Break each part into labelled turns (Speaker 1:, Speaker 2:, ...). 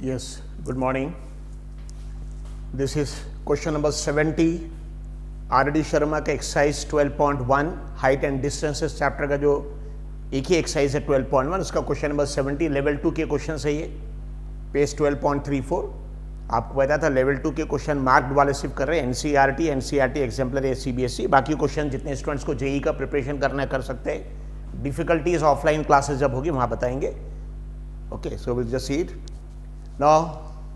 Speaker 1: Yes, good morning. This is question number 70. R.D. Sharma का exercise 12.1 height and distances chapter का जो एक ही exercise है 12.1 उसका क्वेश्चन नंबर 70 लेवल 2 के क्वेश्चन है ये पेज 12.34। आपको पता था लेवल 2 के क्वेश्चन मार्क्ड वाले सिर्फ कर रहे हैं एनसीईआरटी एग्जाम्पलर सीबीएसई। बाकी क्वेश्चन जितने स्टूडेंट्स को जेई का प्रिपरेशन करना है कर सकते हैं। डिफिकल्टीज ऑफलाइन क्लासेस जब होगी वहाँ बताएंगे। Okay, so will just see it now.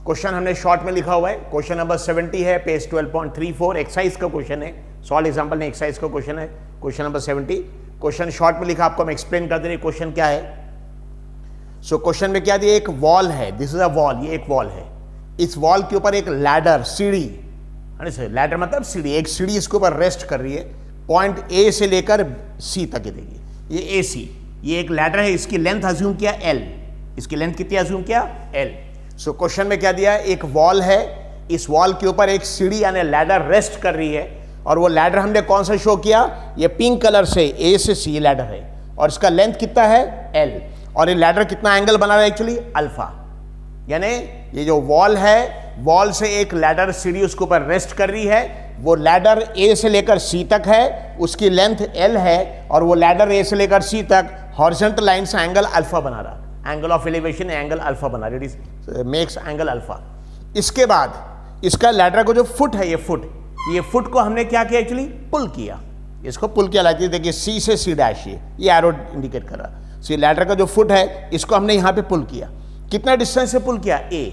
Speaker 1: Question हमने शॉर्ट में लिखा हुआ है, क्वेश्चन नंबर 70 है, पेज 12.34 एक्सरसाइज का क्वेश्चन है। सॉल्व एग्जांपल ने एक्सरसाइज का क्वेश्चन है, क्वेश्चन नंबर 70। क्वेश्चन शॉर्ट में लिखा, आपको हम एक्सप्लेन कर दे रहे क्वेश्चन क्या है। सो क्वेश्चन में क्या दिया, एक वॉल है, दिस इज अ वॉल, ये एक वॉल है। इस वॉल के ऊपर एक लैडर सीढ़ी, लैडर मतलब सीढ़ी, एक सीढ़ी इसके ऊपर रेस्ट कर रही है पॉइंट ए से लेकर सी तक। ये देखिए ये ए सी, ये एक लैडर है, इसकी लेंथ अज्यूम किया एल, इसकी लेंथ कितनी अज्यूम किया एल। सो क्वेश्चन में क्या दिया है, एक वॉल है, इस वॉल के ऊपर एक सीढ़ी यानी लैडर रेस्ट कर रही है और वो लैडर हमने कौन सा शो किया, ये पिंक कलर से ए से सी लैडर है और इसका लेंथ कितना है एल और ये लैडर कितना एंगल बना रहा है एक्चुअली अल्फा। यानी ये जो वॉल है, वॉल से एक लैडर सीढ़ी उसके ऊपर रेस्ट कर रही है, वो लैडर ए से लेकर सी तक है, उसकी लेंथ एल है और वो लैडर ए से लेकर सी तक हॉरिजॉन्टल लाइन से एंगल अल्फा बना रहा, angle of elevation angle alpha बना रही, मेक्स एंगल अल्फा। इसके बाद इसका लैडर को जो फुट है, ये फुट को हमने क्या किया एक्चुअली पुल किया, इसको पुल किया। लाइक देखिए सी से सी डैश, ये एरो इंडिकेट कर रहा। सी लैडर का जो फुट है इसको हमने यहाँ पे पुल किया। कितना डिस्टेंस से पुल किया ए।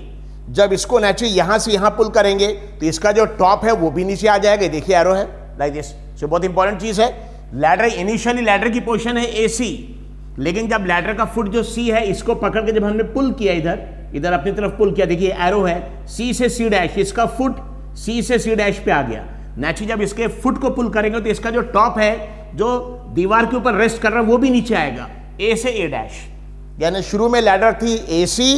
Speaker 1: जब इसको नेचुरली यहाँ से यहाँ पुल करेंगे तो इसका जो टॉप है वो भी नीचे आ जाएगा, देखिए एरो है लाइक दिस। सो बहुत इंपॉर्टेंट चीज है, लैडर इनिशियली लैडर की पोजीशन है ए सी, लेकिन जब लैडर का फुट जो सी है इसको पकड़ के जब हमने पुल किया इधर अपनी तरफ पुल किया, देखिए एरो है सी से सी डैश, इसका फुट सी से सी डैश पे आ गया। नेचुरली जब इसके फुट को पुल करेंगे तो इसका जो टॉप है जो दीवार के ऊपर रेस्ट कर रहा है वो भी नीचे आएगा ए से ए डैश। यानी शुरू में लैडर थी ए सी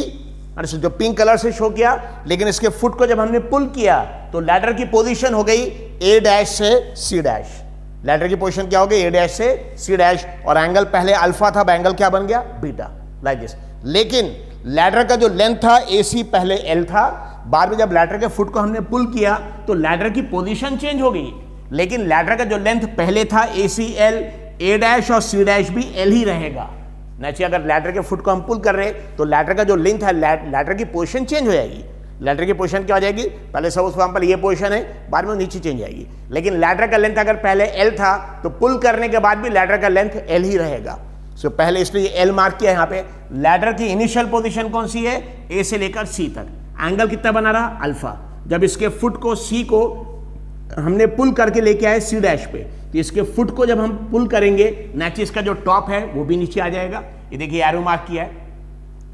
Speaker 1: जो पिंक कलर से शो किया, लेकिन इसके फुट को जब हमने पुल किया तो लैडर की पोजीशन हो गई ए डैश से सी डैश। लैडर की पोजीशन क्या हो गई ए डैश से सी डैश और एंगल पहले अल्फा था, एंगल क्या बन गया बीटा लाइक दिस। लेकिन लैडर का जो लेंथ था ए सी पहले एल था, बाद में जब लैडर के फुट को हमने पुल किया तो लैडर की पोजीशन चेंज हो गई, लेकिन लैडर का जो लेंथ पहले था ए सी एल, ए डैश और सी डैश भी एल ही रहेगा। नेचुरली अगर लैडर के फुट को हम पुल कर रहे तो लैडर का जो लेंथ है लैडर की पोजीशन चेंज हो जाएगी। लैडर की पोजीशन क्या हो जाएगी, पहले सपोज फॉर एग्जांपल ये पोजीशन है, बाद में नीचे चेंज जाएगी, लेकिन लैडर का लेंथ अगर पहले एल था तो पुल करने के बाद भी लैडर का लेंथ एल ही रहेगा। सो पहले इसलिए एल मार्क किया यहाँ पे। लैडर की इनिशियल पोजीशन कौन सी है, ए से लेकर सी तक, एंगल कितना बना रहा अल्फा। जब इसके फुट को सी को हमने पुल करके लेके आए सी डैश पे, तो इसके फुट को जब हम पुल करेंगे नेक्स्ट इसका जो टॉप है वो भी नीचे आ जाएगा। ये देखिए एरो मार्क किया है,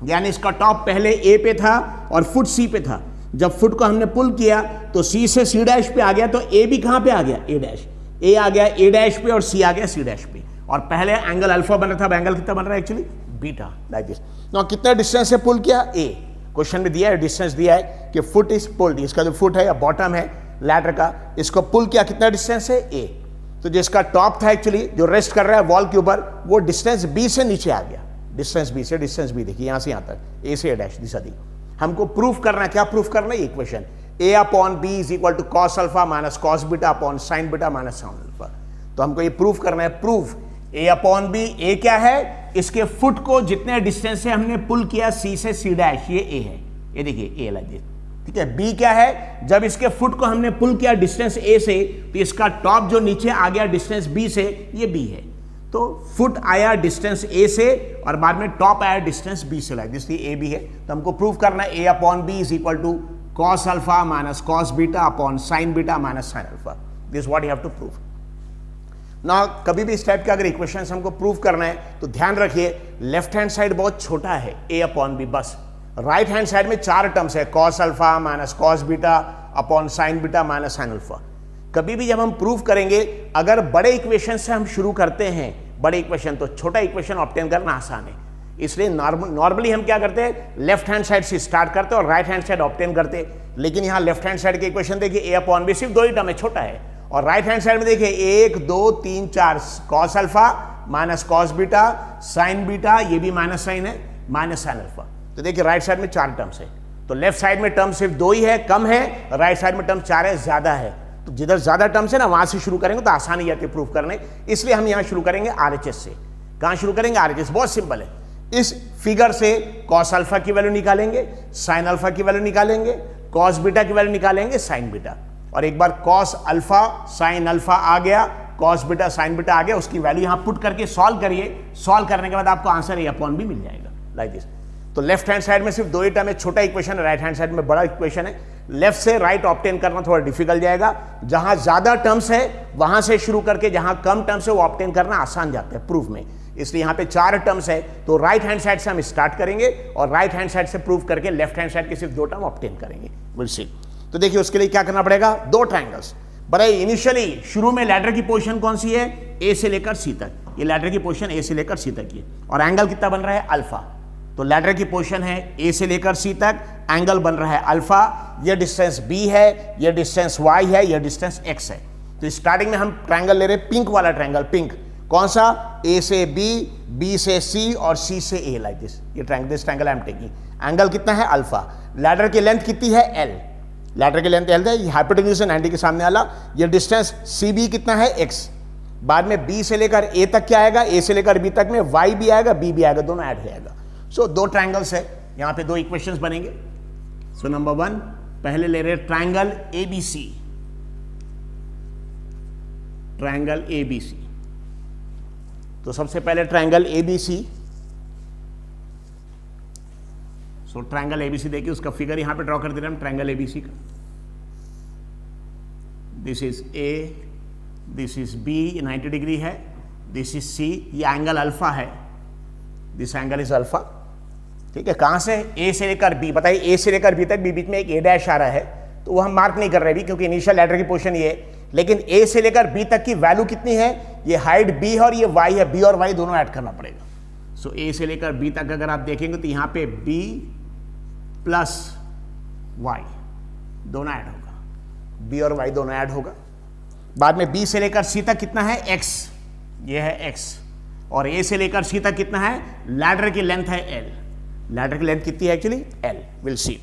Speaker 1: यानी इसका टॉप पहले ए पे था और फुट सी पे था। जब फुट को हमने पुल किया तो सी से सी डैश पे आ गया, तो ए भी कहां पे आ गया ए डैश, ए आ गया ए डैश पे और सी आ गया सी डैश पे, और पहले एंगल अल्फा बन रहा था, एंगल कितना बन रहा है actually beta like this. Now कितना डिस्टेंस से पुल किया ए, क्वेश्चन में दिया है डिस्टेंस दिया है कि फुट इज पुल्ड, इसका जो फुट है या बॉटम है लैडर का, इसको पुल किया, कितना डिस्टेंस है ए। तो जिसका टॉप था एक्चुअली जो रेस्ट कर रहा है वॉल के ऊपर, वो डिस्टेंस बी से नीचे आ गया, डिस्टेंस बी से डिस्टेंस बी देखिए यहां से यहां तक ए से ए डैश दिशा दी। हमको प्रूफ करना है, क्या प्रूफ करना है, equation A upon B is equal to cos alpha minus cos beta upon sine beta minus sine alpha. तो हमको ये प्रूफ करना है, proof A upon B, A क्या है, इसके फुट को जितने डिस्टेंस से हमने पुल किया सी से सी डैश, ये ए है, ये देखिए ए लाइक दिस, ठीक है। बी क्या है, जब इसके फुट को हमने पुल किया डिस्टेंस ए से तो इसका टॉप जो नीचे आ गया डिस्टेंस बी से, ये बी है। तो फुट आया डिस्टेंस ए से और बाद में टॉप आया डिस्टेंस बी से लाइक दिस, ए बी है। तो हमको प्रूव करना है A upon B is equal to cos alpha minus cos beta upon sine beta minus sine alpha. This what you have to prove. ना कभी भी इस टाइप के अगर इक्वेशंस हमको प्रूव करना है तो ध्यान रखिए लेफ्ट हैंड साइड बहुत छोटा है ए अपॉन बी, बस राइट हैंड साइड में 4 टर्म्स है, cos alpha minus cos beta upon sine beta minus sine alpha. कभी भी जब हम प्रूव करेंगे अगर बड़े इक्वेशन से हम शुरू करते हैं, बड़े इक्वेशन, तो छोटा इक्वेशन ऑब्टेन करना आसान है। इसलिए नॉर्मली हम क्या करते हैं, लेफ्ट हैंड साइड से स्टार्ट करते और राइट हैंड साइड ऑब्टेन करते, लेकिन यहाँ लेफ्ट हैंड साइड के इक्वेशन देखिए ए अपॉन बी सिर्फ 2 ही टर्म है, छोटा है, और राइट हैंड साइड में देखिए 1 2 3 4 cos alpha minus cos beta sine beta, ये भी माइनस साइन है, माइनस साइन अल्फा। तो देखिए राइट साइड में 4 टर्म्स है, तो लेफ्ट साइड में टर्म सिर्फ 2 ही है, कम है, राइट साइड में टर्म 4 है, ज्यादा है। तो जिधर ज्यादा टर्म्स है ना वहां से शुरू करेंगे तो आसानी आती है प्रूफ करने, इसलिए हम यहां शुरू करेंगे RHS से। कहां शुरू करेंगे? RHS। बहुत सिंपल है। इस फिगर से कॉस अल्फा की वैल्यू निकालेंगे, साइन अल्फा की वैल्यू निकालेंगे, कॉस बीटा की वैल्यू निकालेंगे, साइन बीटा। और एक बार कॉस अल्फा साइन अल्फा आ गया, कॉस बीटा साइन बीटा आ गया, उसकी वैल्यू यहां पुट करके सॉल्व करिए। सॉल्व करने के बाद आपको आंसर A अपॉन B मिल जाएगा, लाइक दिस। तो लेफ्ट हैंड साइड में सिर्फ 2 ही टर्म है, छोटा इक्वेशन है, राइट हैंड साइड में बड़ा इक्वेशन है। लेफ्ट से राइट ऑब्टेन करना थोड़ा डिफिकल्ट जाएगा, जहां ज्यादा टर्म्स है वहां से शुरू करके जहां कम टर्म्स है वो ऑब्टेन करना आसान जाता है प्रूफ में। इसलिए यहां पे 4 टर्म्स है, तो राइट हैंड साइड से हम स्टार्ट करेंगे और राइट हैंड साइड से प्रूव करके लेफ्ट हैंड साइड के सिर्फ 2 टर्म ऑब्टेन करेंगे। Will see. तो देखिए उसके लिए क्या करना पड़ेगा, 2 ट्रायंगल्स। बड़ा इनिशियली शुरू में लैडर की पोजीशन कौन सी है? A से लेकर C तक। ये लैडर की पोजीशन A से लेकर C तक की, और एंगल कितना बन रहा है? अल्फा। तो लैडर की पोजीशन है A से लेकर C तक, एंगल बन रहा है अल्फा। ये डिस्टेंस B है, ये डिस्टेंस Y है, ये डिस्टेंस X है। तो स्टार्टिंग में हम ट्रायंगल ले रहे हैं, पिंक वाला ट्रायंगल। पिंक कौन सा? A से B, B से C और C से A, लाइक दिस। ये triangle, this triangle I am taking. Angle कितना है? अल्फा। लैडर की लेंथ कितनी है? L। लैडर की लेंथ L है, हाइपोटेन्यूज है 90 के सामने वाला। ये डिस्टेंस CB कितना है? X। बाद में B से लेकर A तक क्या आएगा? A से लेकर B तक में Y भी आएगा, B भी आएगा, दोनों ऐड हो जाएगा। सो 2 ट्रायंगल्स है, यहां पे 2 इक्वेशंस बनेंगे। सो नंबर 1 पहले ले रहे ट्रायंगल ABC। ट्रायंगल ABC, तो सबसे पहले ट्रायंगल ABC। सो ट्रायंगल ABC देखिए, उसका फिगर यहां पे ड्रॉ कर दे रहे हैं हम, ट्रायंगल ABC का। This is A, this is B, 90 degree है, दिस इज C, ये एंगल अल्फा है, दिस एंगल इज अल्फा। ठीक है, कहां से? A से लेकर B। बताइए A से लेकर B तक, B बीच में एक A' आ रहा है, तो वो हम मार्क नहीं कर रहे अभी क्योंकि इनिशियल लैडर की पोजीशन ये है। लेकिन A से लेकर B तक की वैल्यू कितनी है? ये हाइट B है और ये Y है, B और Y दोनों ऐड करना पड़ेगा। सो A से लेकर B तक अगर आप देखेंगे तो यहां पे B प्लस Y दोनों ऐड होगा, B और Y दोनों ऐड होगा। बाद में B से लेकर C तक कितना है? X, ये है X। और A से लेकर C तक कितना है? लैडर की लेंथ है L। लैडर की लेंथ कितनी है actually? L। Will see it.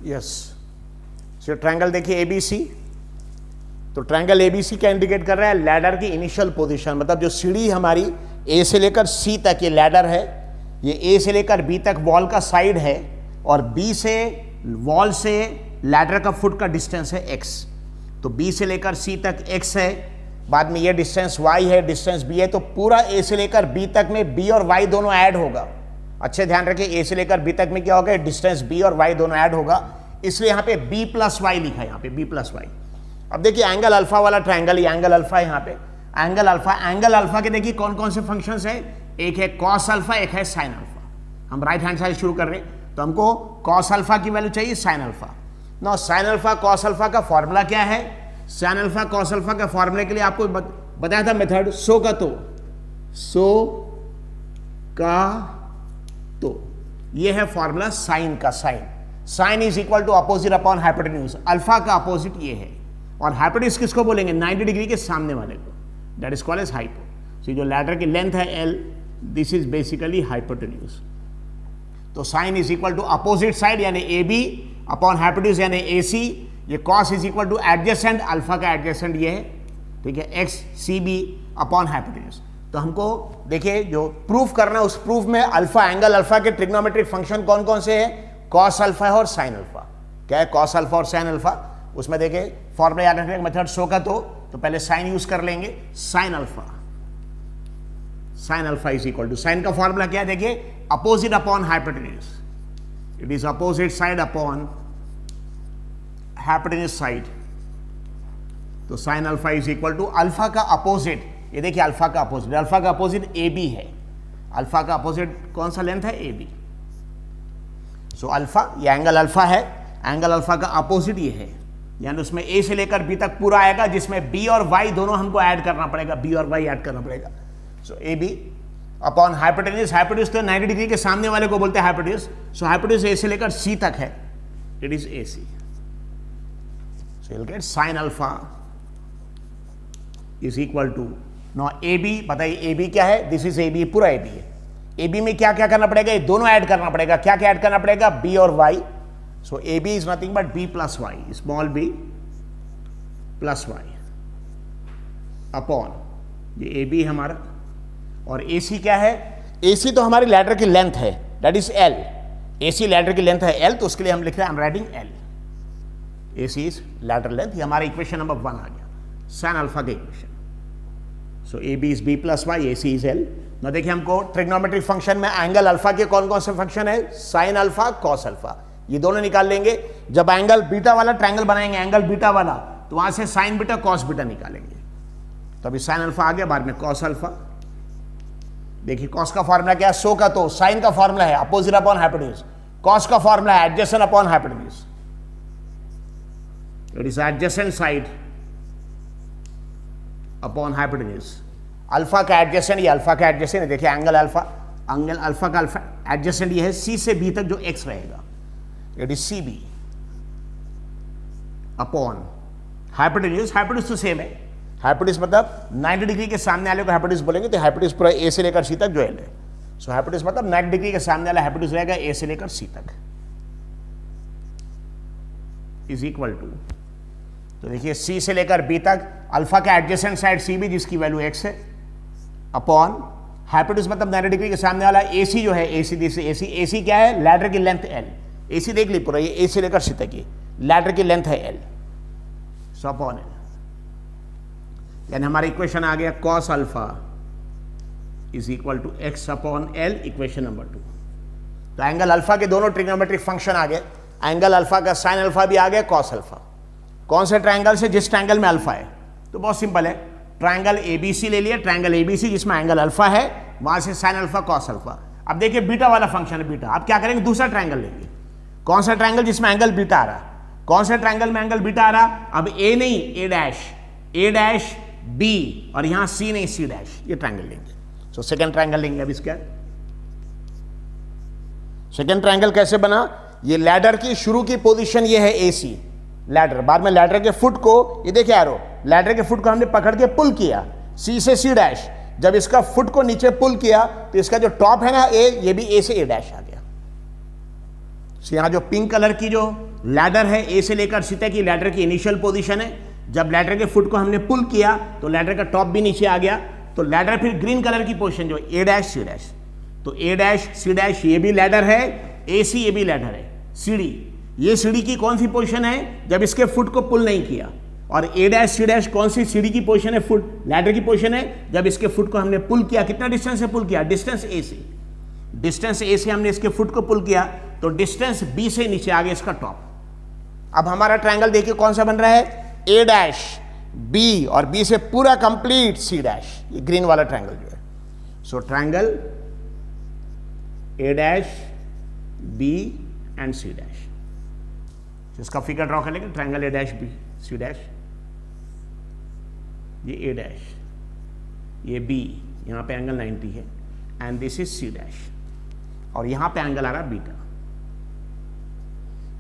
Speaker 1: Yes, so triangle देखिए ABC। तो ट्रायंगल ABC क्या इंडिकेट कर रहा है? लैडर की इनिशियल पोजीशन, मतलब जो सीढ़ी हमारी A से लेकर C तक ये लैडर है, ये A से लेकर B तक वॉल का साइड है, और B से वॉल से लैडर का फुट का डिस्टेंस है X। तो B से लेकर C तक X है, बाद में ये डिस्टेंस Y है, डिस्टेंस B है। तो पूरा A से लेकर B तक में B और Y दोनों ऐड होगा। अच्छे ध्यान रखिए, A से लेकर B तक में क्या होगा? डिस्टेंस B और Y दोनों ऐड होगा, इसलिए यहाँ पे B प्लस Y लिखा है, यहाँ पे B प्लस Y। अब देखिए एंगल अल्फा वाला ट्रायंगल, ये एंगल अल्फा है यहाँ पे, एंगल अल्फा के देखिए कौन कौन से फंक्शंस है? एक है कॉस अल्फा, एक है साइन अल्फा। हम राइट हैंड साइड शुरू कर रहे हैं, तो हमको कॉस अल्फा की वैल्यू चाहिए, sine alpha. No, sine alpha cos alpha का फॉर्मूला क्या है? साइन अल्फा कॉस अल्फा का फॉर्मूले के लिए आपको बताया था मेथड, सो का तो ये है फॉर्मूला साइन का। Sine is equal to opposite upon hypotenuse. Alpha का अपोजिट ये है, और हाइपोटेन्यूज किसको बोलेंगे? 90 डिग्री के सामने वाले को, that is called as hypo. So जो लैडर की लेंथ है L, this is basically hypotenuse. तो sine is equal to opposite side यानी AB अपॉन हाइपोटेन्यूज यानी AC। ये cos is equal to adjacent, alpha का एडजेसेंट ये है, ठीक है, x CB अपॉन हाइपोटेन्यूज। तो हमको देखिए जो प्रूफ करना है, उस प्रूफ में अल्फा, एंगल अल्फा के ट्रिग्नोमेट्रिक फंक्शन कौन कौन से हैं? कॉस अल्फा है और साइन अल्फा। क्या है? कॉस अल्फा और साइन अल्फा। उसमें देखिए फॉर्मूला याद रखने का मेथड सो का तो पहले साइन यूज कर लेंगे, sine alpha is equal to, sine का फॉर्मूला क्या है? देखिए opposite upon hypotenuse, it is opposite side upon hypotenuse side. तो sine alpha is equal to alpha का अपोजिट, ये देखिए अल्फा का अपोजिट AB है। अल्फा का अपोजिट कौन सा लेंथ है? AB। सो अल्फा, ये एंगल अल्फा है, एंगल अल्फा का अपोजिट ये है, यानी उसमें A से लेकर B तक पूरा आएगा, जिसमें B और Y दोनों हमको ऐड करना पड़ेगा, B और Y ऐड करना पड़ेगा। सो AB अपॉन हाइपोटेन्यूज तो 90 डिग्री के सामने वाले को बोलते हैं हाइपोटेन्यूज। सो हाइपोटेन्यूज A से लेकर C तक है, it is AC। So you'll get sin alpha is equal to, now AB, बताइए AB क्या है? This is AB, पूरा AB है. AB में क्या क्या करना पड़ेगा? ये दोनों ऐड करना पड़ेगा. क्या क्या ऐड करना पड़ेगा? B और Y. So AB is nothing but B plus Y, small b plus Y upon ये AB हमारा, और AC क्या है? AC तो हमारी लैडर की लेंथ है, that is L. AC ladder की लेंथ है L, तो उसके लिए हम लिख रहे हैं, I am writing L. AC is ladder length. ये हमारा इक्वेशन नंबर 1 आ गया, sin अल्फा के equation. So AB is B plus Y, AC is L. ना देखिए, हमको ट्रिग्नोमेट्रिक फंक्शन में एंगल अल्फा के कौन कौन से फंक्शन है? sin अल्फा, cos अल्फा, ये दोनों निकाल लेंगे. जब एंगल बीटा वाला ट्रायंगल बनाएंगे, एंगल बीटा वाला, तो वहां से sin बीटा cos बीटा निकालेंगे. तो अभी sin अल्फा आ गया, बाद में cos अल्फा. देखिए cos का फॉर्मूला क्या है? सो का, तो sin का फॉर्मूला है अपोजिट अपॉन हाइपोटेन्यूज. cos का फॉर्मूला है adjacent upon hypotenuse. It is adjacent side upon hypotenuse. Alpha का एडजेसेंट, ये अल्फा का एडजेसेंट है. देखिए एंगल अल्फा का अल्फा एडजेसेंट ये है C से B तक जो x रहेगा, it is CB upon hypotenuse. Hypotenuse तो सेम है. हाइपोटेन्यूज मतलब 90 डिग्री के सामने वाले को हाइपोटेन्यूज बोलेंगे, तो हाइपोटेन्यूज पूरा A से लेकर C तक जो L है. सो हाइपोटेन्यूज मतलब 90 डिग्री के सामने वाला हाइपोटेन्यूज रहेगा A से लेकर C तक, इज इक्वल टू, तो देखिए C से लेकर B तक अल्फा का एडजेसेंट साइड CB जिसकी वैल्यू x है, अपॉन हाइपोटेन्यूज मतलब 90 डिग्री के सामने वाला AC जो है, AC क्या है? लैडर की लेंथ L. AC देख ली पूरा, ये A से लेकर C तक, ये लैडर की लेंथ है L. सो अपॉन L, यानी हमारा इक्वेशन आ गया cos alpha is equal to x upon L, equation number 2. तो एंगल अल्फा के दोनों ट्रिग्नोमेट्रिक फंक्शन आ गए. एंगल अल्फा का sin अल्फा भी आ गया, cos अल्फा. कौन से ट्रायंगल से? जिस ट्रायंगल में अल्फा है. तो बहुत सिंपल है, ट्रायंगल ABC ले लिया, ट्रायंगल ABC जिसमें एंगल अल्फा है, वहां से sin अल्फा cos अल्फा. अब देखिए बीटा वाला फंक्शन है बीटा. अब क्या करेंगे? दूसरा ट्रायंगल लेंगे. कौन सा ट्रायंगल? जिसमें एंगल बीटा आ रहा. कौन सा ट्रायंगल में एंगल बीटा आ रहा? अब A नहीं, A डैश B, और यहां C नहीं, C डैश. ये ट्रायंगल लेंगे. सो सेकंड ट्रायंगल लेंगे. अब इसका सेकंड ट्रायंगल कैसे बना? ये लैडर की शुरू की पोजीशन ये है AC लैडर. बाद में लैडर के फुट को, ये देखिए यारो, लैडर के फुट को हमने पकड़ के पुल किया C से C डैश. जब इसका फुट को नीचे पुल किया तो इसका जो टॉप है ना A, ये भी A से A डैश आ गया. So यहां जो पिंक कलर की जो लैडर है A से लेकर C तक की लैडर की इनिशियल पोजीशन है. जब लैडर के फुट को हमने पुल किया तो लैडर का टॉप भी नीचे आ गया. तो लैडर फिर ग्रीन कलर की पोजीशन जो A डैश C डैश, तो A डैश C डैश ये भी लैडर है, AC ये भी लैडर है. सीढ़ी, ये सीढ़ी की कौन सी पोजीशन है? जब इसके फुट को पुल नहीं किया. और A डैश C डैश कौन सी सीढ़ी की पोजीशन है? फुट, लैडर की पोजीशन है जब इसके फुट को हमने पुल किया. कितना डिस्टेंस से पुल किया? डिस्टेंस A से. डिस्टेंस A से हमने इसके फुट को पुल किया, तो डिस्टेंस B से नीचे आ गया इसका टॉप. अब हमारा ट्रायंगल देखिए कौन सा बन रहा है? A डैश B, और B से पूरा कंप्लीट C डैश, ये ग्रीन वाला ट्रायंगल जो है. So triangle A dash B and C dash. इसका फिगर ड्रॉ कर लेंगे. Triangle A dash B C dash, ये A डैश, ये B, यहाँ पे एंगल 90 है, and this is C dash, और यहाँ पे एंगल आ रहा बीटा.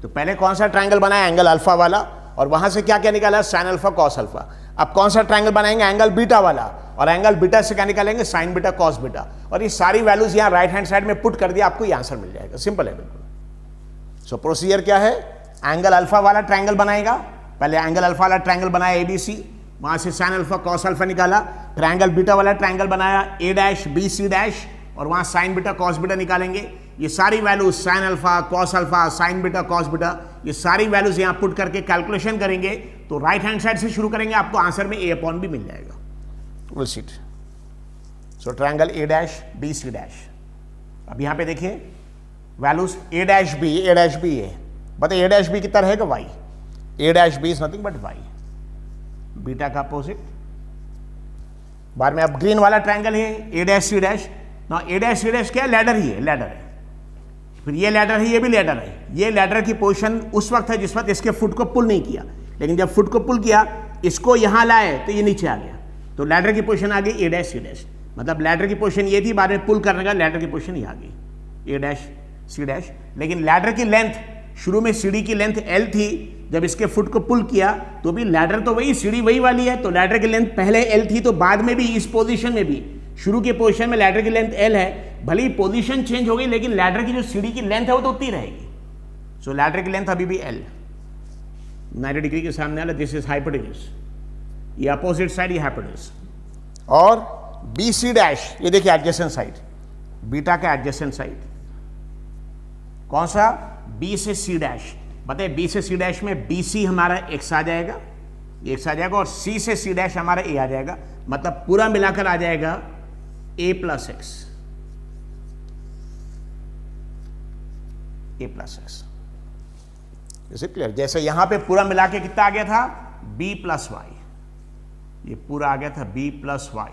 Speaker 1: तो पहले कौन सा ट्रायंगल बनाया? एंगल अल्फा वाला, और वहां से क्या क्या निकाला? sin alpha cos alpha. अब कौन सा ट्रायंगल बनाएंगे? एंगल बीटा वाला, और एंगल बीटा से क्या निकालेंगे? sin beta cos beta. और ये सारी वैल्यूज यहाँ राइट हैंड साइड में पुट कर दिया, आपको ये आंसर मिल जाएगा. सिंपल है बिल्कुल. सो प्रोसीजर क्या है? एंगल अल्फा वाला ट्रायंगल बनाएगा. पहले एंगल अल्फा वाला ट्रायंगल बनाया ABC, वहां से sin अल्फा cos अल्फा निकाला. ट्रायंगल बीटा वाला ट्रायंगल बनाया A dash B C dash, और वहां sin बीटा cos बीटा निकालेंगे. ये सारी values sin alpha cos alpha sin beta cos beta, ये सारी वैल्यूज यहाँ पुट करके कैलकुलेशन करेंगे, तो राइट हैंड साइड से शुरू करेंगे, आपको आंसर में A अपॉन भी मिल जाएगा. Will see it. So triangle A dash B C dash. अब यहाँ पे देखिए वैल्यूज A डैश B है. बताइए A डैश B कितना रहेगा? Y. A dash B is nothing but Y, beta का अपोजिट. बाद में अब ग्रीन वाला ट्रायंगल है A डैश C डैश. ना A डैश C डैश क्या है? लैडर ही है, लैडर है. फिर ये लैडर है, ये भी लैडर है. ये लैडर की पोजीशन उस वक्त है जिस वक्त इसके फुट को पुल नहीं किया, लेकिन जब फुट को पुल किया, इसको यहां लाए तो ये नीचे आ गया. तो लैडर की पोजीशन आ गई A डैश C डैश. मतलब लैडर की पोजीशन ये थी, बाद में पुल करने का लैडर की पोजीशन ये आ गई A डैश C डैश. लेकिन लैडर की लेंथ, शुरू में सीढ़ी की लेंथ L थी, जब इसके फुट को पुल किया तो भी लैडर तो वही, सीढ़ी वही वाली है, तो लैडर की लेंथ पहले एल थी, तो बाद में भी इस पोजीशन में भी शुरू के पोजीशन में लैडर की लेंथ एल है, भले ही पोजीशन चेंज हो गई लेकिन लैडर की जो सीढ़ी की लेंथ है वो तो उतनी रहेगी। सो लैडर की लेंथ अभी भी एल, 90 डिग्री के सामने वाला, दिस इज हाइपोटेन्यूज, ये अपोजिट साइड, ये हाइपोटेन्यूज। और बी सी डैश, ये देखिए एडजेसेंट साइड, बीटा का एडजेसेंट साइड कौन सा, बी से सी डैश। बताइए बी से सी डैश में बी सी हमारा एक्स आ जाएगा, एक्स आ जाएगा, और सी से सी डैश हमारा ए आ जाएगा, मतलब पूरा मिलाकर आ जाएगा A plus X, A plus X. Is it clear? जैसे यहां पे पूरा मिला के कितना आ गया था, बी प्लस वाई, ये पूरा आ गया था बी प्लस वाई,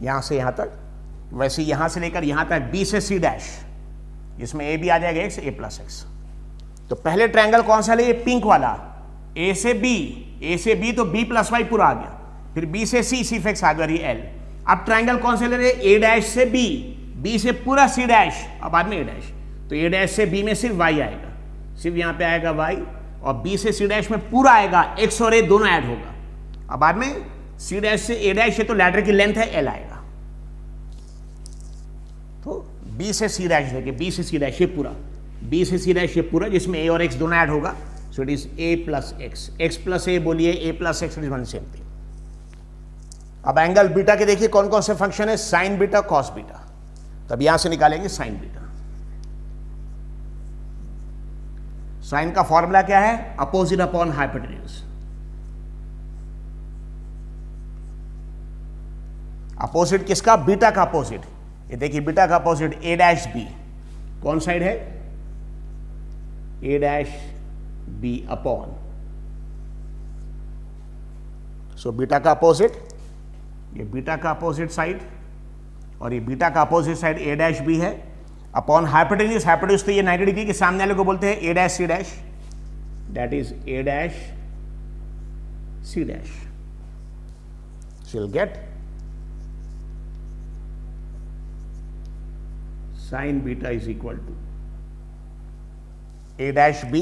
Speaker 1: यहां से यहां तक, वैसे यहां से लेकर यहां तक बी से सी डैश, इसमें ए भी आ जाएगा एक्स, ए प्लस एक्स। तो पहले ट्रायंगल कौन सा ले, ये पिंक वाला, ए से बी, ए से बी तो बी प्लस वाई पूरा आ गया, फिर बी से सी, सी फिक्स आ गई एल। अब ट्रायंगल कौन से ले रहे, ए डैश से बी, बी से पूरा सी डैश और बाद में ए डैश, तो ए डैश से बी में सिर्फ वाई आएगा, सिर्फ यहां पे आएगा वाई, और बी से सी डैश में पूरा आएगा एक्स और ए दोनों ऐड होगा, और बाद में सी डैश से ए डैश है तो लैडर की लेंथ है एल आएगा। तो बी से सी डैश देखिए, बी से सी डैश ये पूरा, बी से सी डैश ये पूरा, जिसमें ए और एक्स दोनों ऐड होगा, so it is A plus X, X plus A बोलिए, A plus X is one same thing. अब एंगल बीटा के देखिए कौन कौन से फंक्शन है, साइन बीटा, कॉस बीटा, तब यहां से निकालेंगे साइन बीटा। साइन का फॉर्मूला क्या है, अपोजिट अपॉन हाइपोटेन्यूज। अपोजिट किसका, बीटा का अपोजिट, ये देखिए बीटा का अपोजिट ए डैश बी, कौन साइड है, A dash B upon, so beta का अपोजिट, ये बीटा का अपोजिट साइड, और ये बीटा का opposite side A dash B है, अपॉन हाइपोटेन्यूज, हाइपोटेन्यूज तो ये 90 डिग्री के सामने वाले को बोलते हैं A dash C dash, that is A dash C dash. So you'll get sin beta is equal to a dash b,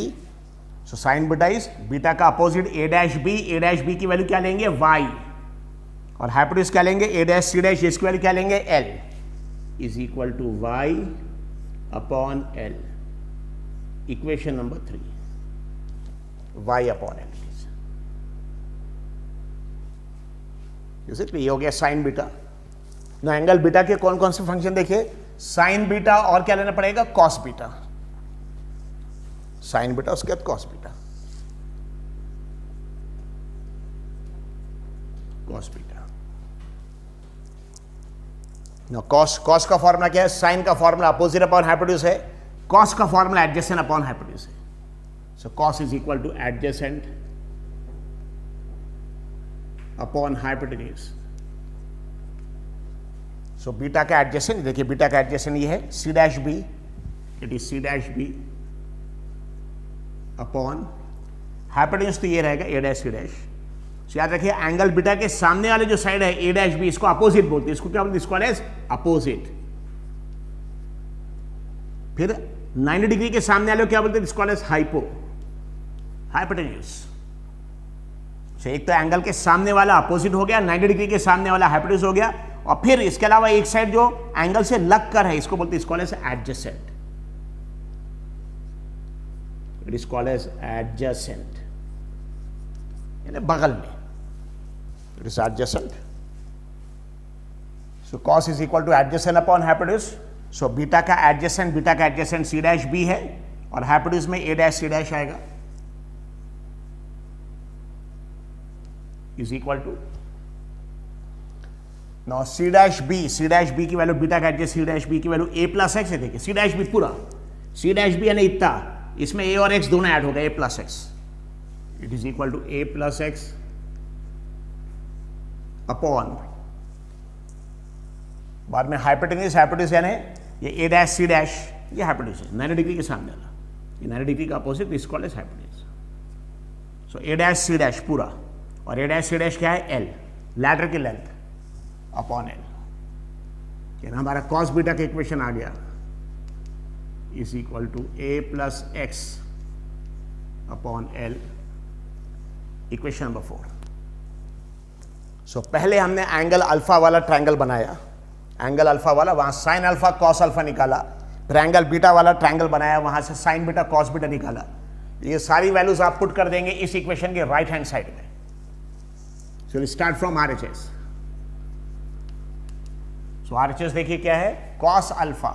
Speaker 1: so sin beta is beta का opposite a dash b, a dash b की value क्या लेंगे y, और hypotenuse क्या लेंगे a dash c dash, इसकी value क्या लेंगे l, is equal to y upon l, equation number 3, y upon l। ये हो गया साइन बीटा। ना एंगल बीटा के कौन कौन से फंक्शन देखिए, साइन बीटा और क्या लेना पड़ेगा, कॉस बीटा, साइन बीटा उसके बाद कॉस बीटा, कॉस बीटा। ना कॉस का फॉर्मूला क्या है, साइन का फॉर्मूला अपोजिट अपॉन हाइपोटेन्यूज है, कॉस का फॉर्मूला एडजेसेंट अपॉन हाइपोटेन्यूज है, so cos is equal to adjacent upon hypotenuse. So beta का एडजेसेंट देखिए, बीटा का एडजेसेंट ये है C dash B, it is C dash B upon hypotenuse तो ये रहेगा ए डैश सी डैश। सो याद रखिए एंगल बीटा के सामने वाले जो साइड है ए डैश बी, इसको अपोजिट बोलते हैं, इसको क्या बोलते हैं, इसको एज अपोजिट। फिर 90 डिग्री के सामने वाले को क्या बोलते हैं, इसको एज हाइपो, हाइपोटेन्यूज। एक तो एंगल के सामने वाला अपोजिट हो गया, 90 डिग्री के सामने वाला हाइपोटेन्यूज हो गया, और फिर इसके अलावा एक साइड जो एंगल से लग कर है इसको बोलते हैं, इसको as adjacent, it is called as adjacent, यानी बगल में, it is adjacent. So cos is equal to adjacent upon hypotenuse. So beta का एडजेसेंट सी डैश बी है, और हाइपोटेन्यूज में ए डैश सी डैश आएगा, is equal to now C dash B की value, beta का adjacent C dash B की value A plus X है। देखिए सी डैश बी पूरा, सी डैश बी यानी इतना, इसमें ए और एक्स दोनों ऐड होगा, A plus X, it is equal to A plus x upon, बाद में हाइपोटेन्यूज यानी ये ए डैश सी डैश, ये हाइपोटेन्यूज है 90 डिग्री के सामने वाला, ये 90 डिग्री का opposite, is called as hypotenuse. So a dash C dash पूरा, और ए डैश सी डैश क्या है, एल, लैडर की लेंथ अपॉन एल, यानी हमारा कॉस बीटा का इक्वेशन आ गया, is equal to A plus x upon l, equation number 4। So पहले हमने एंगल अल्फा वाला ट्रायंगल बनाया, एंगल अल्फा वाला, वहां साइन अल्फा कॉस अल्फा निकाला, फिर एंगल बीटा वाला ट्रायंगल बनाया, वहां से साइन बीटा कॉस बीटा निकाला। ये सारी वैल्यूज आप पुट कर देंगे इस इक्वेशन के राइट हैंड साइड में। So start from RHS। So RHS देखिए क्या है, cos alpha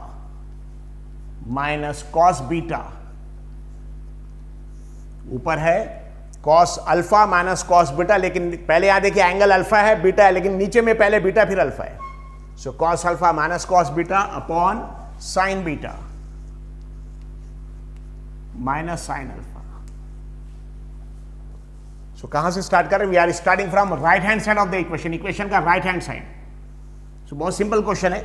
Speaker 1: minus cos beta, ऊपर है cos alpha minus cos beta, लेकिन पहले यहां देखिए एंगल अल्फा है बीटा है, लेकिन नीचे में पहले बीटा फिर अल्फा है। So cos alpha minus cos beta upon sine beta minus sine alpha. So कहां से स्टार्ट करें? We are starting from right hand side of the equation, equation का राइट हैंड साइड। सो बहुत simple question है,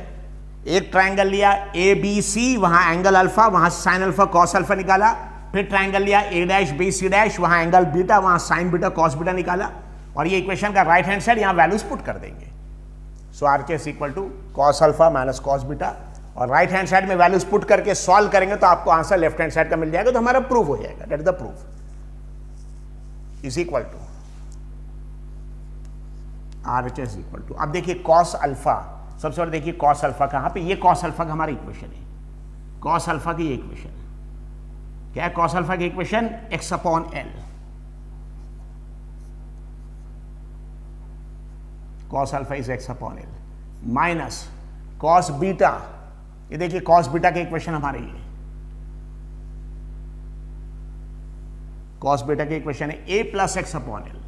Speaker 1: एक triangle लिया ABC, वहां angle alpha, वहां साइन अल्फा कॉस अल्फा निकाला, फिर ट्रायंगल लिया A', वहां एंगल बीटा, वहां साइन बीटा कॉस बीटा निकाला, और ये इक्वेशन का राइट हैंड साइड यहां वैल्यूज पुट कर देंगे। So RHS equal to cos alpha minus cos beta, और राइट हैंड साइड में वैल्यूज पुट करके सॉल्व करेंगे तो आपको आंसर लेफ्ट हैंड साइड का मिल जाएगा, तो हमारा प्रूफ हो जाएगा। That is the proof is equal to RHS equal to, अब देखिए कॉस अल्फा, सबसे पहले देखिए कॉस अल्फा कहां पे, ये कॉस अल्फा का हमारा इक्वेशन है, कॉस अल्फा की इक्वेशन क्या है, कॉस अल्फा की equation x upon L, cos alpha is x upon L minus cos beta, ये देखिए कॉस बीटा की इक्वेशन हमारी है, कॉस बीटा की इक्वेशन है a plus x upon L,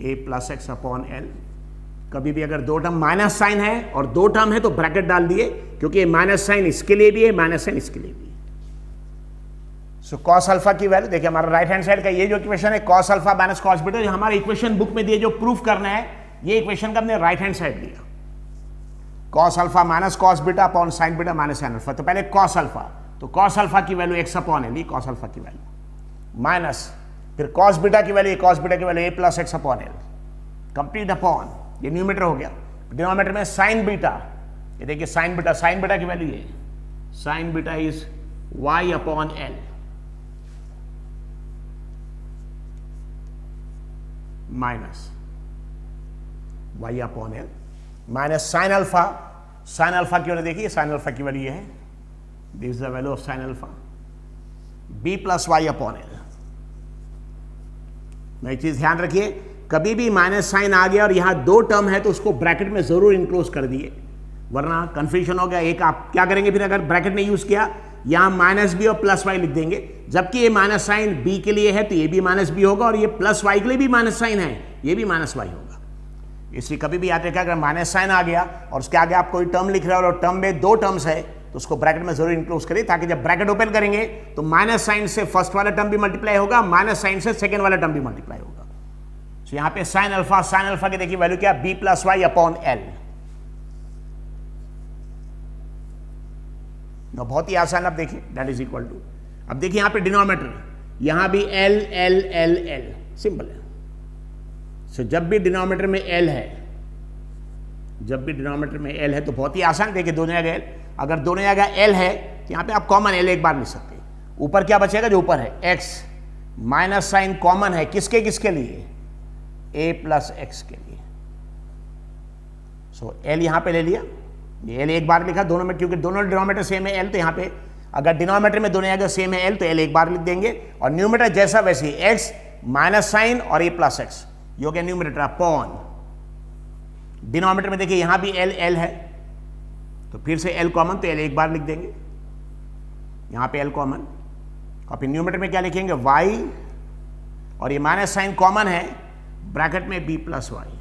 Speaker 1: a plus x upon L. कभी भी अगर दो टर्म माइनस साइन है और दो टर्म है तो ब्रैकेट डाल दिए, क्योंकि ये माइनस साइन इसके लिए भी है, माइनस साइन इसके लिए भी है। सो कॉस अल्फा की वैल्यू देखिए, हमारा राइट हैंड साइड का ये जो इक्वेशन है cos alpha minus cos beta, हमारे इक्वेशन बुक में दिए जो प्रूफ करना है, ये इक्वेशन का हमने राइट हैंड साइड लिया, cos alpha minus cos beta upon sine beta minus sine alpha. तो पहले कॉस अल्फा, तो कॉस अल्फा की value x upon L, cos alpha की वैल्यू माइनस फिर कॉस बीटा की वैल्यू, कॉस बीटा की value a plus x upon L, complete upon, ये numerator हो गया, डिनोमिनेटर में साइन बीटा, ये देखिए साइन बीटा की वैल्यू ये sign beta is y upon L minus y upon L minus sine alpha की वैल्यू देखिए, साइन अल्फा की वैल्यू है, this is the value of sine alpha b plus y upon L. एक चीज ध्यान रखिए, कभी भी माइनस साइन आ गया और यहां दो टर्म है तो उसको ब्रैकेट में जरूर इनक्लोज कर दिए, वरना कंफ्यूजन हो गया। एक आप क्या करेंगे फिर, अगर ब्रैकेट नहीं यूज किया, यहां माइनस बी और प्लस वाई लिख देंगे, जबकि ये माइनस साइन बी के लिए है तो ये भी माइनस बी होगा, और ये प्लस वाई के लिए भी माइनस साइन है, ये भी माइनस वाई होगा। इसलिए कभी भी याद रखिए, अगर माइनस साइन आ गया और उसके आगे आप कोई टर्म लिख रहे हो और टर्म में दो टर्म्स है तो उसको ब्रैकेट में जरूर इनक्लोज करिए, ताकि जब ब्रैकेट ओपन करेंगे तो माइनस साइन से फर्स्ट वाला टर्म भी मल्टीप्लाई होगा, माइनस साइन से सेकेंड वाला टर्म भी मल्टीप्लाई होगा। तो यहां पे साइन अल्फा की देखिए वैल्यू क्या, b plus Y upon l. बहुत ही आसान, अब देखिए दैट इज इक्वल टू, अब देखिए यहां पे डिनोमिनेटर, यहां भी L L L L, simple है। सो जब भी डिनोमिनेटर में एल है, तो बहुत ही आसान, देखिए दोनों जगह एल, अगर दोनों जगह एल है तो यहां पे आप कॉमन एल एक बार लिख सकते हैं। ऊपर क्या बचेगा, जो ऊपर है एक्स, माइनस साइन कॉमन है किसके लिए, a प्लस एक्स के लिए। सो एल यहां पे ले लिया, ये एल एक बार लिखा दोनों में, क्योंकि दोनों डिनोमिनेटर सेम है एल, तो यहां पे अगर डिनोमिनेटर में दोनों जगह सेम है एल तो एल एक बार लिख देंगे, और न्यूमेरेटर जैसा वैसे एक्स माइनस साइन और a प्लस एक्स, ये हो गया न्यूमेरेटर अपॉन। डिनोमिनेटर में देखिए यहां भी एल है, तो फिर से एल कॉमन, तो एल एक बार लिख देंगे, यहां पे एल कॉमन, और फिर न्यूमेरेटर में क्या लिखेंगे y, और ये माइनस साइन कॉमन है, ब्रैकेट में b प्लस वाई।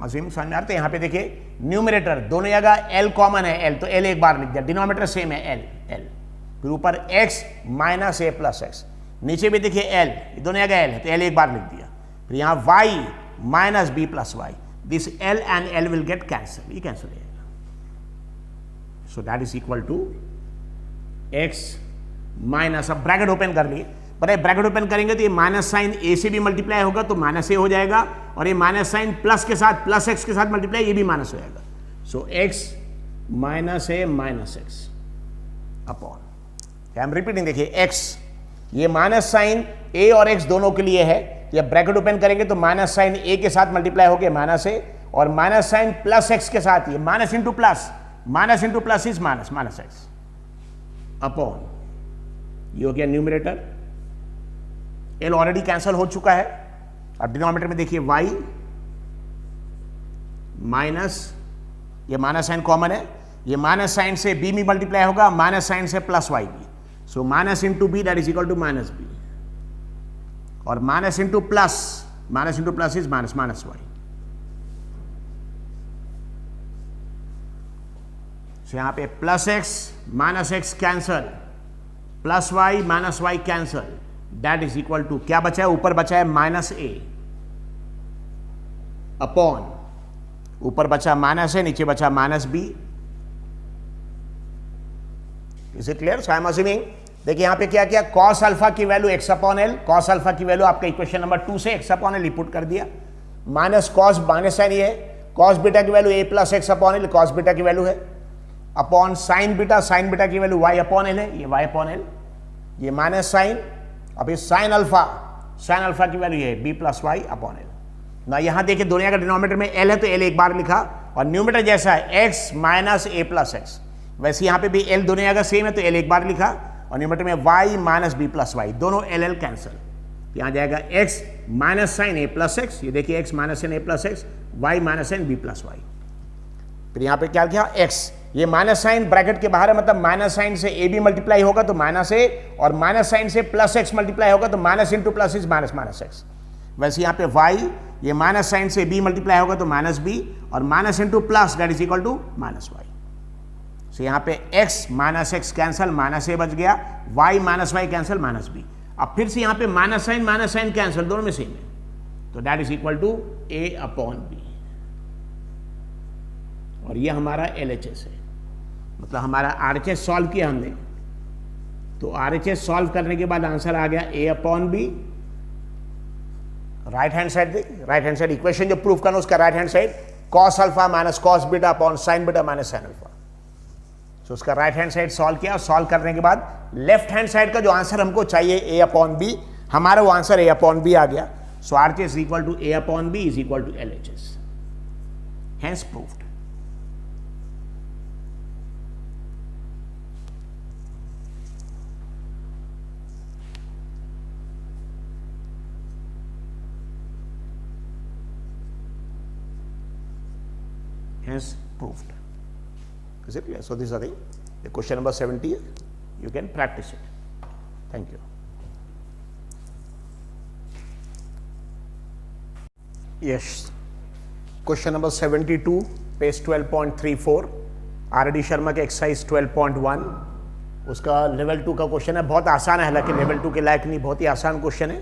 Speaker 1: अजीम समझ में आते हैं, यहां पे देखिए न्यूमरेटर दोनों जगह l कॉमन है, l तो l एक बार लिख दिया, डिनोमिनेटर सेम है l, फिर ऊपर x minus a plus x, नीचे भी देखिए l, दोनों जगह l है तो l एक बार लिख दिया, फिर यहां y minus b plus y, this l and l will get cancel, ये कैंसिल हो जाएगा। So that is equal to x minus, अब ब्रैकेट ओपन कर लिए, पर ब्रैकेट ओपन करेंगे तो ये माइनस साइन a से भी मल्टीप्लाई होगा तो माइनस a हो जाएगा, और ये माइनस साइन प्लस के साथ प्लस x के साथ मल्टीप्लाई, ये भी माइनस हो जाएगा। सो x minus A minus x upon, I am repeating, देखिए एक्स, ये माइनस साइन ए और एक्स दोनों के लिए है, जब ब्रैकेट ओपन करेंगे तो माइनस साइन ए के साथ मल्टीप्लाई हो गया माइनस ए, और माइनस साइन प्लस एक्स के साथ, ये minus into plus is minus x upon, ये हो गया न्यूमरेटर, एल ऑलरेडी कैंसिल हो चुका है। अब डिनोमिनेटर में देखिए y माइनस, ये माइनस साइन कॉमन है, ये माइनस साइन से b में मल्टीप्लाई होगा, माइनस साइन से प्लस y भी, so minus into B that is equal to minus B, और minus into plus is minus Y. So यहां पे plus X cancel, plus Y minus Y cancel, that is equal to, क्या बचा है, ऊपर बचा है माइनस ए अपॉन, ऊपर बचा माइनस ए, नीचे बचा minus b. Is it clear? So I am assuming, देखिए यहां पे क्या किया, कॉस अल्फा की value x upon L, cos alpha की वैल्यू आपका इक्वेशन नंबर 2 से एक्स अपॉन एल पुट कर दिया, माइनस कॉस, माइनस साइन ये है, कॉस बीटा की value A plus x upon L, cos beta की वैल्यू है, अपॉन साइन बीटा की वैल्यू वाई अपॉन एल है, ये वाई अपॉन एल, ये माइनस साइन, अब ये साइन अल्फा की वैल्यू है B plus Y upon L. ना यहां देखिए दोनों का डिनोमिनेटर में एल है तो एल एक बार लिखा, और न्यूमरेटर जैसा है एक्स माइनस ए प्लस एक्स, वैसे यहां पे भी एल दोनों का सेम है तो एल एक बार लिखा, और न्यूमरेटर में Y minus B plus Y, दोनों एल एल कैंसिल, यहां जाएगा X minus sign A plus X, ये देखिए X minus sign A plus X, Y minus sign B plus Y. फिर यहां पे क्या किया, एक्स, ये माइनस साइन ब्रैकेट के बाहर है, मतलब माइनस साइन से ए बी मल्टीप्लाई होगा तो माइनस ए, और माइनस साइन से प्लस एक्स मल्टीप्लाई होगा तो minus into plus is minus X. वैसे यहाँ पे वाई, ये माइनस साइन से बी मल्टीप्लाई होगा तो माइनस बी, और minus into plus that is equal to minus Y. So यहाँ पे X minus X cancel, minus A बच गया, Y minus Y cancel, minus B. अब फिर से यहाँ पे माइनस साइन कैंसल, दोनों में सेम है, तो that is equal to a upon b, और ये हमारा LHS है, मतलब हमारा RHS सॉल्व किया हमने, तो RHS सॉल्व करने के बाद आंसर आ गया A upon B, right hand side equation जो प्रूफ करना उसका right hand side, cos alpha minus cos beta upon sine beta minus sine alpha. So उसका राइट हैंड साइड सॉल्व किया, और सॉल्व करने के बाद लेफ्ट हैंड साइड का जो आंसर हमको चाहिए A अपॉन बी, हमारा वो आंसर A अपॉन बी आ गया। So RHS equal to A upon B is equal to LHS, hence proved. Hence proved. Is it clear? So these are the question number 70. You can practice it. Thank you. Yes. Question number 72, page 12.34. R.D. Sharma के exercise 12.1, उसका level 2 का question है। बहुत आसान है, हालांकि level 2 के लायक नहीं, बहुत ही आसान क्वेश्चन है,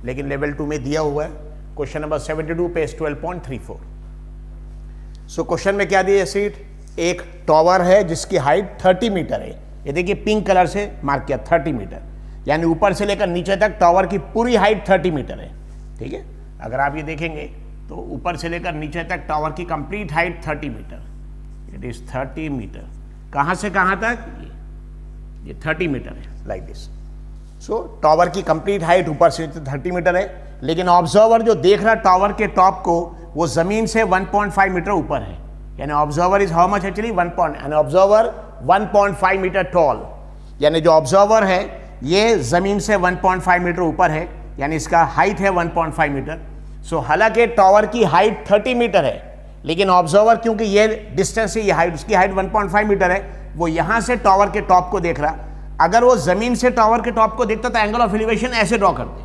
Speaker 1: लेकिन लेवल 2 में दिया हुआ है। Question number 72, page 12.34। So question में क्या दिया, सीट, एक टॉवर है जिसकी हाइट 30 मीटर है, ये देखिए पिंक कलर से मार्क किया 30 मीटर, यानी ऊपर से लेकर नीचे तक टॉवर की पूरी हाइट 30 मीटर है। ठीक है, अगर आप ये देखेंगे तो ऊपर से लेकर नीचे तक टावर की complete height 30 metre, it is 30 metre. कहाँ से कहाँ तक, ये 30 मीटर है, लाइक दिस। सो टावर की कंप्लीट हाइट ऊपर से 30 मीटर है, लेकिन ऑब्जर्वर जो देख रहा टावर के टॉप को, वो जमीन से 1.5 मीटर ऊपर है, यानी observer is how much actually 1.5 metre tall, यानी जो ऑब्जर्वर है ये जमीन से 1.5 मीटर ऊपर है, यानी इसका हाइट है 1.5 मीटर। सो हालांकि टावर की हाइट 30 मीटर है, लेकिन ऑब्जर्वर क्योंकि ये डिस्टेंस है, ये हाइट, उसकी हाइट 1.5 मीटर है, वो यहां से टावर के टॉप को देख रहा। अगर वो जमीन से टावर के टॉप को देखता तो एंगल ऑफ एलिवेशन ऐसे ड्रॉ करते,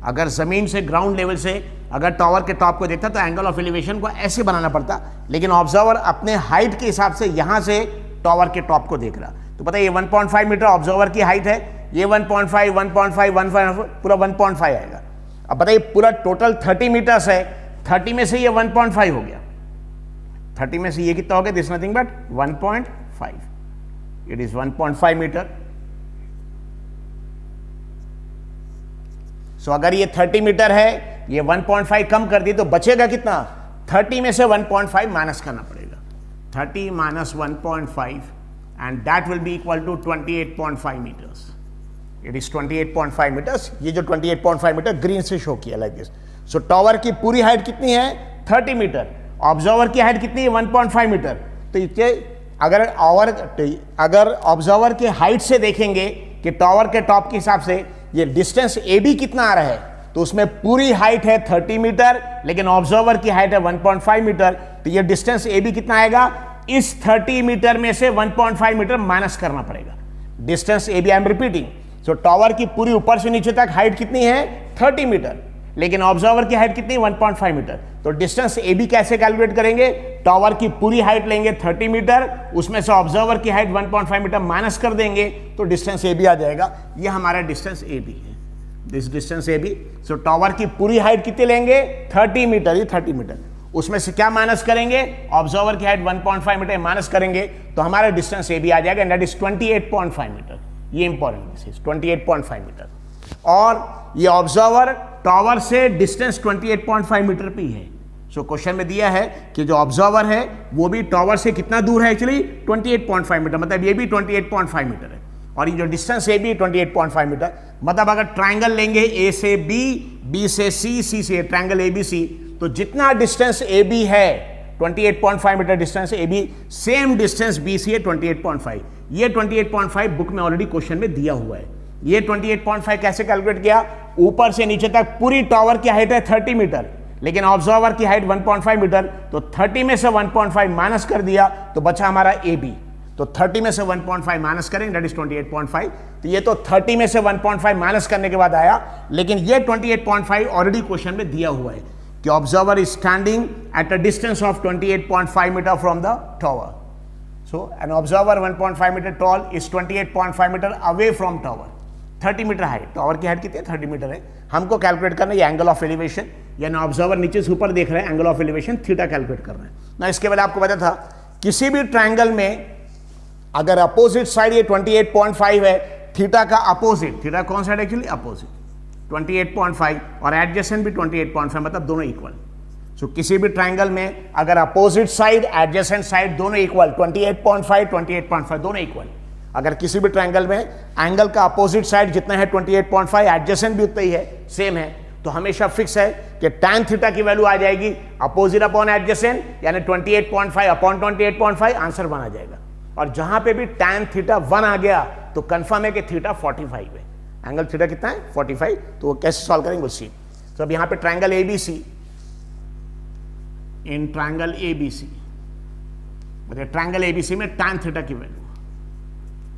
Speaker 1: अगर जमीन से ग्राउंड लेवल से अगर टावर के टॉप को देखता तो एंगल ऑफ एलिवेशन को ऐसे बनाना पड़ता, लेकिन ऑब्जर्वर अपने हाइट के हिसाब से यहां से टावर के टॉप को देख रहा। तो पता है ये 1.5 मीटर ऑब्जर्वर की हाइट है, ये 1.5 पूरा 1.5 आएगा। अब बताइए पूरा टोटल 30 मीटर्स है, 30 में से ये 1.5 हो गया, 30 में से ये कितना हो गया, this nothing but 1.5, it is 1.5 metre. So अगर ये 30 मीटर है, ये 1.5 कम कर दी तो बचेगा कितना, 30 में से 1.5 माइनस करना पड़ेगा, 30 minus 1.5 and that will be equal to 28.5 meters. It is 28.5 meters. ये जो 28.5 मीटर ग्रीन से शो किया लाइक दिस. सो टॉवर की पूरी हाइट कितनी है 30 मीटर. ऑब्जर्वर की हाइट कितनी है 1.5 मीटर. तो ये अगर ऑब्जर्वर के हाइट से देखेंगे कि टॉवर के टॉप के हिसाब से ये डिस्टेंस ए बी कितना आ रहा है, तो उसमें पूरी हाइट है 30 मीटर लेकिन ऑब्जर्वर की हाइट है 1.5 मीटर. तो ये डिस्टेंस ए बी कितना आएगा, इस 30 मीटर में से 1.5 मीटर माइनस करना पड़ेगा. Distance a b, I am repeating. So tower की पूरी ऊपर से नीचे तक हाइट कितनी है 30 मीटर लेकिन ऑब्जर्वर की हाइट कितनी 1.5 मीटर. तो डिस्टेंस ए बी कैसे कैलकुलेट करेंगे, टॉवर की पूरी हाइट लेंगे 30 मीटर, उसमें से ऑब्जर्वर की हाइट 1.5 मीटर माइनस कर देंगे तो डिस्टेंस ए बी आ जाएगा. ये हमारा डिस्टेंस ए बी है, this distance a b. So tower की पूरी हाइट कितनी लेंगे 30 मीटर, ये 30 मीटर, उसमें से क्या माइनस करेंगे, ऑब्जर्वर की हाइट 1.5 मीटर माइनस करेंगे तो हमारा डिस्टेंस ए बी आ जाएगा, एंड दैट इज 28.5 मीटर. ये इंपॉर्टेंट है 28.5 मीटर. और ये ऑब्जर्वर टॉवर से डिस्टेंस 28.5 मीटर पे ही है. सो क्वेश्चन में दिया है कि जो ऑब्जर्वर है वो भी टॉवर से कितना दूर है, एक्चुअली 28.5 मीटर, मतलब ये भी 28.5 मीटर है और ये जो डिस्टेंस ए बी 28.5 मीटर. मतलब अगर ट्राइंगल लेंगे ए से बी, बी से सी, सी से ट्राइंगल ए बी सी, तो जितना डिस्टेंस ए बी है 28.5 metre distance a b, same distance b c है 28.5. ये 28.5 बुक में ऑलरेडी क्वेश्चन में दिया हुआ है. ये 28.5 कैसे कैलकुलेट किया, ऊपर से नीचे तक पूरी टॉवर की हाइट है 30 मीटर लेकिन ऑब्जर्वर की हाइट 1.5 मीटर, तो 30 में से 1.5 माइनस कर दिया तो बचा हमारा ए बी. तो 30 में से 1.5 माइनस करें, दैट इज 28.5. तो ये तो 30 में से 1.5 माइनस करने के बाद आया, लेकिन ये 28.5 ऑलरेडी क्वेश्चन में दिया हुआ है कि observer is standing at a distance of 28.5 metre from the tower. So an observer 1.5 meter tall is 28.5 meter away from tower. 30 metre height, tower की हाइट कितनी है 30 मीटर है. हमको कैलकुलेट करना है एंगल ऑफ एलिवेशन, यानी ऑब्जर्वर नीचे से ऊपर देख रहे हैं, angle of elevation theta calculate कर रहे हैं ना. इसके बाद आपको पता था किसी भी ट्राइंगल में अगर अपोजिट साइड ये 28.5 है, थीटा का अपोजिट, थीटा कौन साइड एक्चुअली अपोजिट 28.5 और एडजेसेंट भी 28.5, मतलब दोनों इक्वल. सो किसी भी ट्राइंगल में अगर अपोजिट साइड एडजेसेंट साइड दोनों इक्वल 28.5 28.5 दोनों इक्वल. अगर किसी भी ट्राइंगल में एंगल का अपोजिट साइड जितना है 28.5, एडजेसेंट भी उतना ही है, सेम है, तो हमेशा फिक्स है कि tan थीटा की वैल्यू आ जाएगी अपोजिट अपॉन एडजेसेंट, यानी 28.5 अपॉन 28.5 आंसर 1 आ जाएगा. और जहां पे भी tan थीटा 1 आ गया तो कंफर्म है कि थीटा 45 है, एंगल थीटा कितना है 45. तो वो कैसे सॉल्व करेंगे वो सी. तो अब यहां पे triangle ABC, in triangle ABC, मतलब ट्राइंगल एबीसी में tan थीटा की वैल्यू,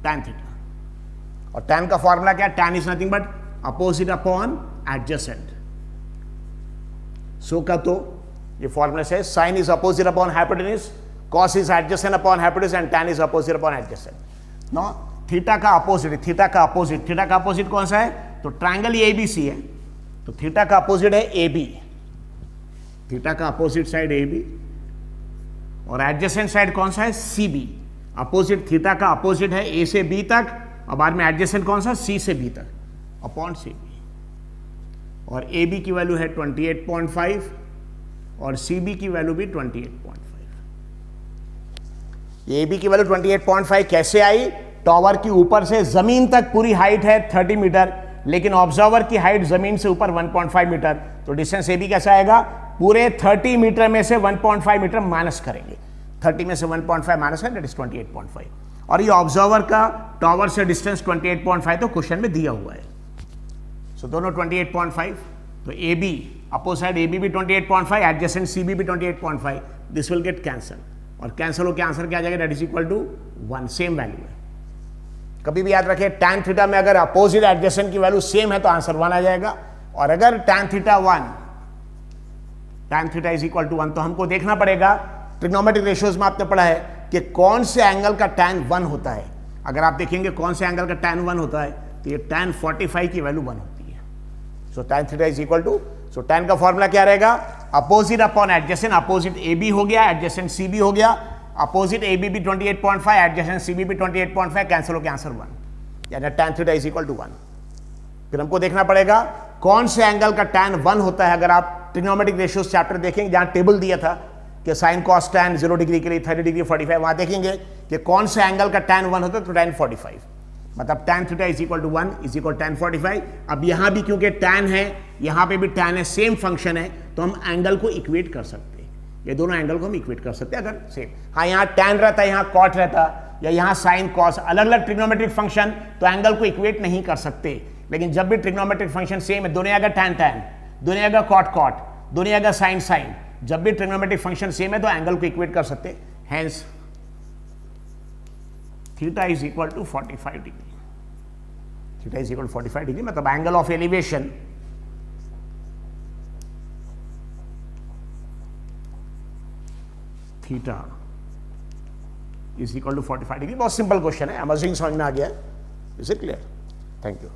Speaker 1: tan थीटा, और tan का फॉर्मूला क्या है, tan is nothing but opposite upon adjacent. So का तो ये फॉर्मूला से sine is opposite upon hypotenuse, cos is adjacent upon hypotenuse and tan is opposite upon adjacent. No, theta का opposite, theta का opposite, theta का opposite कौन सा है, तो ट्राइंगल एबीसी है, तो थीटा का अपोजिट है ए बी, थीटा का अपोजिट साइड ए बी, और एडजेसेंट साइड कौन सा है सी बी. अपोजिट, थीटा का अपोजिट है ए से बी तक, और बाद में एडजेसेंट कौन सा सी से बी तक अपॉन सी बी. और ए बी की वैल्यू है 28.5 और सी बी की वैल्यू भी 28.5. ए बी की वैल्यू 28.5 कैसे आई, टॉवर की ऊपर से जमीन तक पूरी हाइट है 30 मीटर लेकिन ऑब्जर्वर की हाइट जमीन से ऊपर 1.5 मीटर, तो डिस्टेंस ए बी कैसा आएगा, पूरे 30 मीटर में से 1.5 मीटर माइनस करेंगे, 30 में से 1.5 माइनस है, दैट इज 28.5. और ये ऑब्जर्वर का टॉवर से डिस्टेंस 28.5 तो क्वेश्चन में दिया हुआ है. सो दोनों 28.5, तो a b opposite side a b भी 28.5, एडजेसेंट सी बी भी 28.5, दिस विल गेट कैंसल, और कैंसल होकर आंसर क्या आ जाएगा, that is equal to 1, same value है. कभी भी याद रखें tan थीटा में अगर अपोजिट एडजेसेंट की वैल्यू सेम है तो आंसर 1 आ जाएगा, और अगर tan theta 1, tan theta is equal to 1, तो हमको देखना पड़ेगा, ट्रिग्नोमेट्रिक रेशियोज में आपने पढ़ा है कि कौन से एंगल का tan 1 होता है. अगर आप देखेंगे कौन से एंगल का tan 1 होता है तो ये tan 45 की वैल्यू 1 होती है. So tan theta is equal to, so tan का फॉर्मूला क्या रहेगा, opposite upon adjacent, opposite a b हो गया, एडजेसेंट सी बी हो गया, अपोजिट ए बी भी 28.5, एडजेसेंट सी बी भी 28.5, कैंसिल होकर आंसर 1, यानी tan theta is equal to 1. फिर हमको देखना पड़ेगा कौन से एंगल का tan 1 होता है. अगर आप ट्रिग्नोमेट्रिक रेशियोज चैप्टर देखेंगे जहां टेबल दिया था कि साइन कॉस टैन 0 डिग्री के लिए 30 डिग्री 45, वहां देखेंगे कि कौन से एंगल का टैन 1 होता है, तो टैन 45, मतलब tan theta is equal to 1 is equal tan 45। अब यहां भी क्योंकि टैन है, यहां पे भी टैन है, सेम फंक्शन है, तो हम एंगल को इक्वेट कर सकते हैं, ये दोनों एंगल को हम इक्वेट कर सकते हैं अगर सेम। हाँ, यहाँ टैन रहता, यहाँ कॉट रहता, या यहाँ साइन कॉस, अलग अलग ट्रिग्नोमेट्रिक फंक्शन, तो एंगल को इक्वेट नहीं कर सकते। लेकिन जब भी ट्रिग्नोमेट्रिक फंक्शन सेम है, दोनों जगह टैन टैन, दोनों जगह कॉट कॉट, दोनों जगह साइन साइन, जब भी ट्रिग्नोमेट्रिक फंक्शन सेम है तो एंगल को इक्वेट कर सकते हैं। Hence theta is equal to 45 degree, theta is equal to 45 degree, मतलब angle of elevation theta is equal to 45 degree. बहुत सिंपल क्वेश्चन है, अमर्जिंग समझ में आ गया है, is it clear? Thank you.